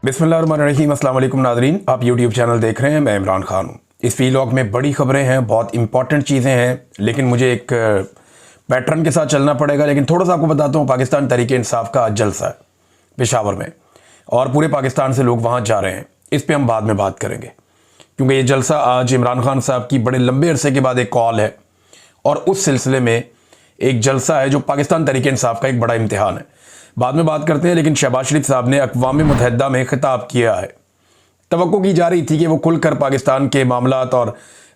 बिस्मिल्लाहिर्रहमानिर्रहीम, अस्सलाम वालेकुम नाज़रीन। आप यूट्यूब चैनल देख रहे हैं, मैं इमरान खान हूँ। इस वीलॉग में बड़ी खबरें हैं, बहुत इंपॉर्टेंट चीज़ें हैं, लेकिन मुझे एक पैटर्न के साथ चलना पड़ेगा। लेकिन थोड़ा सा आपको बताता हूँ, पाकिस्तान तहरीक इंसाफ का जलसा है पेशावर में और पूरे पाकिस्तान से लोग वहाँ जा रहे हैं। इस पर हम बाद में बात करेंगे, क्योंकि ये जलसा आज इमरान खान साहब की बड़े लंबे अरसे के बाद एक कॉल है और उस सिलसिले में एक जलसा है जो पाकिस्तान तहरीक इंसाफ का एक बड़ा इम्तिहान है। बाद में बात करते हैं। लेकिन शहबाज शरीफ साहब ने अक़वाम मुत्तहिदा में खिताब किया है। तवक्को की जा रही थी कि वो खुलकर पाकिस्तान के मामलात और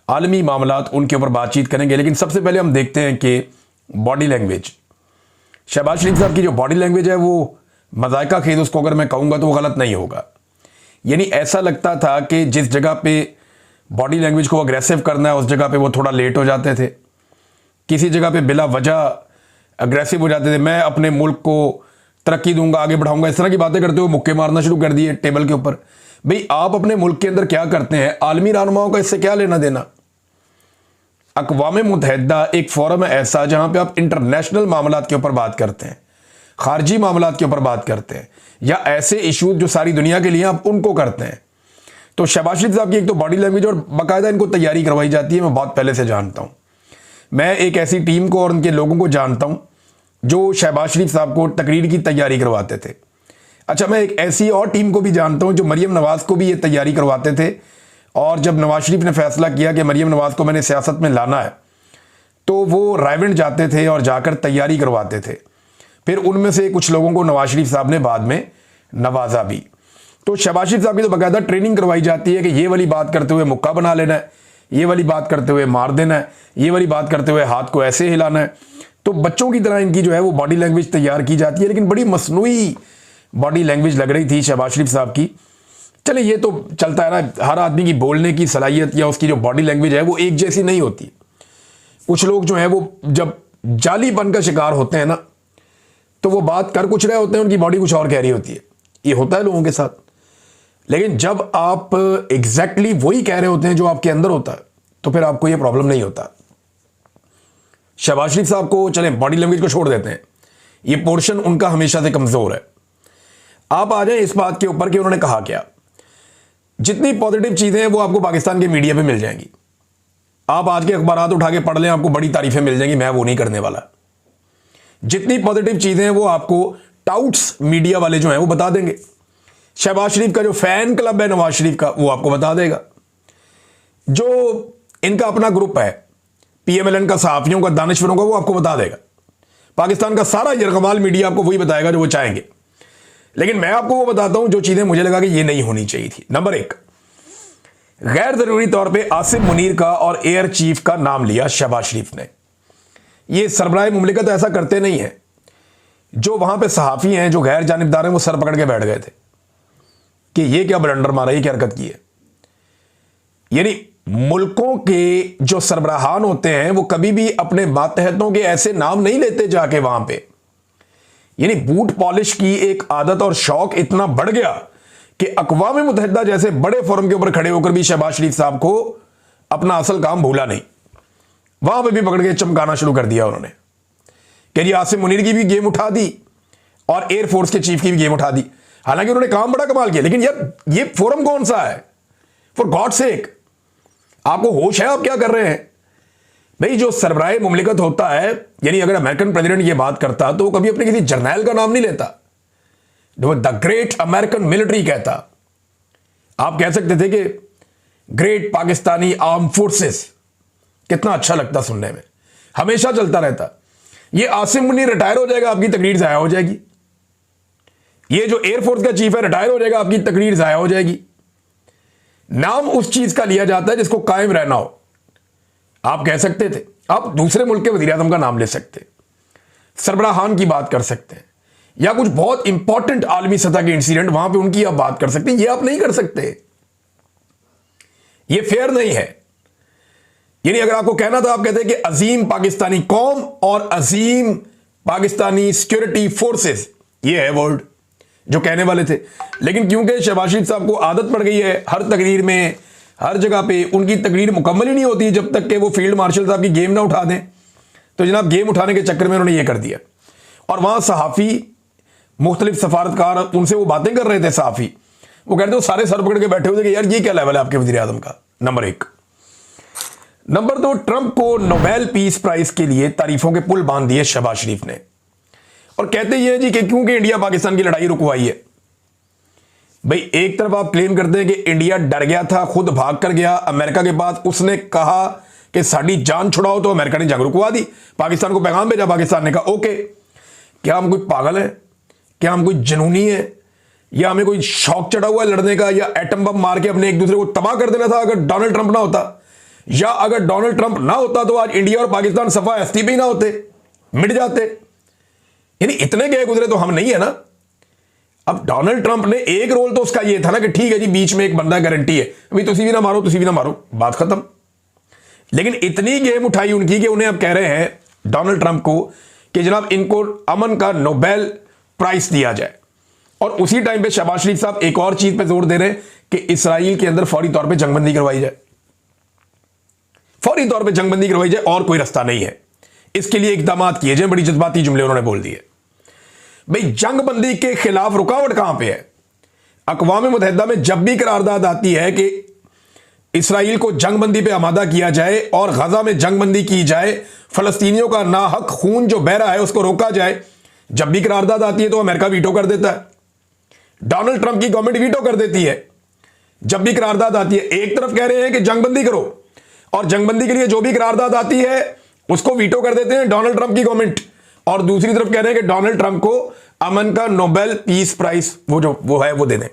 आलमी मामलात उनके ऊपर बातचीत करेंगे। लेकिन सबसे पहले हम देखते हैं कि बॉडी लैंग्वेज, शहबाज शरीफ साहब की जो बॉडी लैंग्वेज है वो मज़ायका खेद, उसको अगर मैं कहूँगा तो वो गलत नहीं होगा। यानी ऐसा लगता था कि जिस जगह पे बॉडी लैंग्वेज को अग्रेसिव करना है उस जगह पे वो थोड़ा लेट हो जाते थे, किसी जगह पे बिला वजह अग्रेसिव हो जाते थे। मैं अपने मुल्क को तरक्की दूंगा, आगे बढ़ाऊंगा, इस तरह की बातें करते हुए मुक्के मारना शुरू कर दिए टेबल के ऊपर। भाई आप अपने मुल्क के अंदर क्या करते हैं, आलमी रहनुमाओं का इससे क्या लेना देना। अक़वाम मुत्तहिदा एक फोरम है ऐसा जहां पे आप इंटरनेशनल मामलात के ऊपर बात करते हैं, खारजी मामलात के ऊपर बात करते हैं, या ऐसे इशूज जो सारी दुनिया के लिए आप उनको करते हैं। तो शहबाज शरीफ साहब की एक तो बॉडी लैंग्वेज और बाकायदा इनको तैयारी करवाई जाती है। मैं बहुत पहले से जानता हूं, मैं एक ऐसी टीम को और उनके लोगों को जानता हूं जो शहबाज शरीफ साहब को तकरीर की तैयारी करवाते थे। अच्छा, मैं एक ऐसी और टीम को भी जानता हूं जो मरियम नवाज को भी ये तैयारी करवाते थे। और जब नवाज शरीफ ने फैसला किया कि मरियम नवाज को मैंने सियासत में लाना है, तो वो रायवेंड जाते थे और जाकर तैयारी करवाते थे। फिर उनमें से कुछ लोगों को नवाज शरीफ साहब ने बाद में नवाजा भी। तो शहबाज शरीफ साहब की तो बाकायदा ट्रेनिंग करवाई जाती है कि ये वाली बात करते हुए मुक्का बना लेना है, ये वाली बात करते हुए मार देना है, ये वाली बात करते हुए हाथ को ऐसे हिलाना है। तो बच्चों की तरह इनकी जो है वो बॉडी लैंग्वेज तैयार की जाती है। लेकिन बड़ी मसनूई बॉडी लैंग्वेज लग रही थी शहबाज शरीफ साहब की। चले, ये तो चलता है ना, हर आदमी की बोलने की सलाहियत या उसकी जो बॉडी लैंग्वेज है वो एक जैसी नहीं होती। कुछ लोग जो है वो जब जालीपन का शिकार होते हैं ना, तो वो बात कर कुछ रहे होते हैं, उनकी बॉडी कुछ और कह रही होती है। ये होता है लोगों के साथ। लेकिन जब आप एग्जैक्टली वही कह रहे होते हैं जो आपके अंदर होता है, तो फिर आपको ये प्रॉब्लम नहीं होता। शहबाज शरीफ साहब को चलें, बॉडी लैंग्वेज को छोड़ देते हैं, ये पोर्शन उनका हमेशा से कमजोर है। आप आ जाएं इस बात के ऊपर कि उन्होंने कहा क्या। जितनी पॉजिटिव चीजें हैं वो आपको पाकिस्तान के मीडिया पे मिल जाएंगी। आप आज के अखबारात उठा के पढ़ लें, आपको बड़ी तारीफें मिल जाएंगी। मैं वो नहीं करने वाला। जितनी पॉजिटिव चीजें हैं वो आपको टाउट्स मीडिया वाले जो हैं वो बता देंगे। शहबाज शरीफ का जो फैन क्लब है नवाज शरीफ का, वो आपको बता देगा। जो इनका अपना ग्रुप है PMLN का, सहाफियों का, दानिशवरों का, वो आपको बता देगा। पाकिस्तान का सारा यरगमाल मीडिया आपको वही बताएगा जो वो चाहेंगे। लेकिन मैं आपको वो बताता हूं जो चीजें मुझे लगा कि ये नहीं होनी चाहिए थी। नंबर 1, गैर जरूरी तौर पे आसिम मुनीर का और एयर चीफ का नाम लिया शहबाज शरीफ ने। ये सरबराह मुमलिकत ऐसा करते नहीं है। जो वहां पे सहाफी हैं, जो गैर जानिबदार हैं, वो सर पकड़ के बैठ गए थे कि ये क्या ब्लंडर मारा, ये क्या हरकत की है। यानी मुल्कों के जो सरबराहान होते हैं वो कभी भी अपने मातहतों के ऐसे नाम नहीं लेते जाके वहां पे। यानी बूट पॉलिश की एक आदत और शौक इतना बढ़ गया कि अक़वाम मुत्तहिदा जैसे बड़े फोरम के ऊपर खड़े होकर भी शहबाज शरीफ साहब को अपना असल काम भूला नहीं। वहां पे भी पकड़ के चमकाना शुरू कर दिया उन्होंने कि जी आसिम मुनीर की भी गेम उठा दी और एयरफोर्स के चीफ की भी गेम उठा दी। हालांकि उन्होंने काम बड़ा कमाल किया, लेकिन यार ये फोरम कौन सा है, फॉर गॉड सेक। आपको होश है आप क्या कर रहे हैं भाई। जो सरबराह मुमलिकत होता है, यानी अगर अमेरिकन प्रेसिडेंट ये बात करता तो वो कभी अपने किसी जर्नैल का नाम नहीं लेता, जो द ग्रेट अमेरिकन मिलिट्री कहता। आप कह सकते थे कि ग्रेट पाकिस्तानी आर्म फोर्सेस, कितना अच्छा लगता सुनने में, हमेशा चलता रहता। ये आसिम मुनीर रिटायर हो जाएगा, आपकी तकरीर जाया हो जाएगी। ये जो एयरफोर्स का चीफ है रिटायर हो जाएगा, आपकी तकरीर जाया हो जाएगी। नाम उस चीज का लिया जाता है जिसको कायम रहना हो। आप कह सकते थे, आप दूसरे मुल्क के वजीर आज़म का नाम ले सकते, सरबराहान की बात कर सकते हैं, या कुछ बहुत इंपॉर्टेंट आलमी सतह के इंसिडेंट वहां पे उनकी आप बात कर सकते हैं। ये आप नहीं कर सकते, ये फेयर नहीं है। यानी अगर आपको कहना था, आप कहते कि अजीम पाकिस्तानी कौम और अजीम पाकिस्तानी सिक्योरिटी फोर्सेस, ये है वर्ड जो कहने वाले थे। लेकिन क्योंकि शहबाज शरीफ साहब को आदत पड़ गई है हर तकरीर में, हर जगह पे उनकी तकरीर मुकम्मल ही नहीं होती जब तक कि वो फील्ड मार्शल साहब की गेम ना उठा दें। तो जनाब गेम उठाने के चक्कर में उन्होंने ये कर दिया। और वहां सहाफ़ी मुख्तलिफ सफारतकार उनसे वो बातें कर रहे थे सहाफ़ी वो कहते हो सारे सर पकड़ के बैठे हुए थे कि यार ये क्या लेवल है आपके वजीर आजम का। नंबर 1। नंबर 2, ट्रंप को नोबेल पीस प्राइज के लिए तारीफों के पुल बांध दिए शहबाज शरीफ ने, और कहते ये हैं जी कि क्योंकि इंडिया पाकिस्तान की लड़ाई रुकवाई है। भाई एक तरफ आप क्लेम करते हैं कि इंडिया डर गया था, खुद भाग कर गया अमेरिका के पास, उसने कहा कि साड़ी जान छुड़ाओ, तो अमेरिका ने जंग रुकवा दी, पाकिस्तान को पैगाम भेजा, पाकिस्तान ने कहा ओके। क्या हम कोई पागल है? क्या हम कोई जनूनी है? या हमें कोई शौक चढ़ा हुआ है लड़ने का, या एटम बम मार के अपने एक दूसरे को तबाह कर देना था अगर डोनाल्ड ट्रंप ना होता? या अगर डोनाल्ड ट्रंप ना होता तो आज इंडिया और पाकिस्तान सफा एसटी पे ही ना होते, मिट जाते। यानी इतने गए गुजरे तो हम नहीं है ना। अब डोनाल्ड ट्रंप ने एक रोल तो उसका ये था ना कि ठीक है जी बीच में एक बंदा गारंटी है, अभी तुसी भी ना मारो, तुसी भी ना मारो, बात खत्म। लेकिन इतनी गेम उठाई उनकी कि उन्हें अब कह रहे हैं डोनाल्ड ट्रंप को कि जनाब इनको अमन का नोबेल प्राइज दिया जाए। और उसी टाइम पे शहबाज शरीफ साहब एक और चीज पे जोर दे रहे हैं कि इसराइल के अंदर फौरी तौर पे जंगबंदी करवाई जाए, फौरी तौर पे जंगबंदी करवाई जाए, और कोई रास्ता नहीं है, इसके लिए इकदाम किए जाए। बड़ी जज्बाती जुमले उन्होंने बोल दिए। भाई जंगबंदी के खिलाफ रुकावट कहां पे है? अक़वाम मुत्तहिदा में जब भी करारदाद आती है कि इसराइल को जंगबंदी पे आमादा किया जाए और गजा में जंगबंदी की जाए, फलस्तीनियों का नाहक खून जो बह रहा है उसको रोका जाए, जब भी करारदाद आती है तो अमेरिका वीटो कर देता है, डोनाल्ड ट्रंप की गवर्नमेंट वीटो कर देती है। जब भी करारदाद आती है एक तरफ कह रहे हैं कि जंगबंदी करो, और जंगबंदी के लिए जो भी करारदाद आती है उसको वीटो कर देते हैं डोनाल्ड ट्रंप की गवर्नमेंट, और दूसरी तरफ कह रहे हैं कि डोनाल्ड ट्रंप को अमन का नोबेल पीस प्राइज वो है वो दे दें,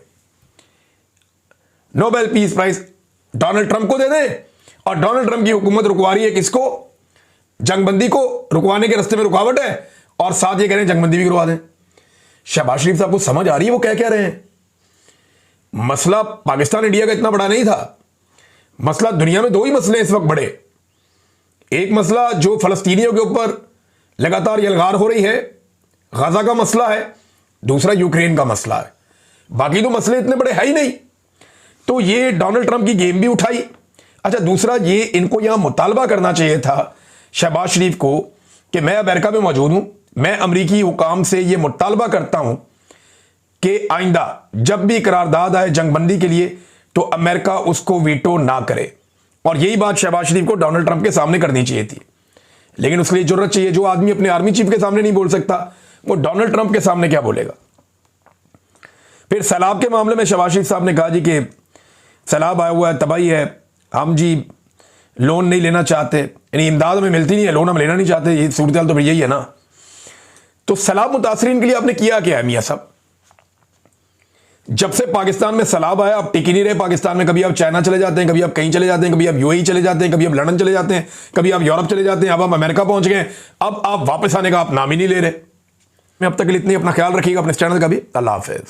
Nobel peace prize Donald Trump को दे दें। और डोनाल्ड ट्रंप की हुकूमत रुकवा रही है किसको? जंगबंदी को रुकवाने के रास्ते में रुकावट है, और साथ ये कह रहे हैं जंगबंदी भी करवा दें। शहबाज शरीफ साहब को समझ आ रही है वो क्या रहे हैं? मसला पाकिस्तान इंडिया का इतना बड़ा नहीं था, मसला दुनिया में 2 ही मसले इस वक्त बड़े। एक मसला जो फलस्तीनियों के ऊपर लगातार यलगार हो रही है, गजा का मसला है, दूसरा यूक्रेन का मसला है। बाकी तो मसले इतने बड़े है ही नहीं। तो ये डोनाल्ड ट्रंप की गेम भी उठाई। अच्छा, दूसरा ये इनको यहां मुतालबा करना चाहिए था शहबाज शरीफ को कि मैं अमेरिका में मौजूद हूं, मैं अमरीकी हुकाम से ये मुतालबा करता हूं कि आइंदा जब भी करारदाद आए जंगबंदी के लिए तो अमेरिका उसको वीटो ना करे। और यही बात शहबाज शरीफ को डोनाल्ड ट्रंप के सामने करनी चाहिए थी, लेकिन उसके लिए जरूरत चाहिए। जो आदमी अपने आर्मी चीफ के सामने नहीं बोल सकता, वो डोनाल्ड ट्रंप के सामने क्या बोलेगा? फिर सैलाब के मामले में शहबाज शरीफ साहब ने कहा जी कि सैलाब आया हुआ है, तबाही है, हम जी लोन नहीं लेना चाहते, यानी इमदाद हमें मिलती नहीं है, लोन हम लेना नहीं चाहते। ये सूरत हाल तो फिर यही है ना। तो सैलाब मुतासरीन के लिए आपने किया क्या है मियां साहब? जब से पाकिस्तान में सैलाब आया आप टिक ही नहीं रहे पाकिस्तान में। कभी आप चाइना चले जाते हैं, कभी आप कहीं चले जाते हैं, कभी आप यूएई चले जाते हैं, कभी आप लंदन चले जाते हैं, कभी आप यूरोप चले जाते हैं, अब आप अमेरिका पहुंच गए, अब आप वापस आने का आप नाम ही नहीं ले रहे। मैं अब तक के लिए इतनी, अपना ख्याल रखिएगा, अपने चैनल का भी। अल्लाह हाफिज।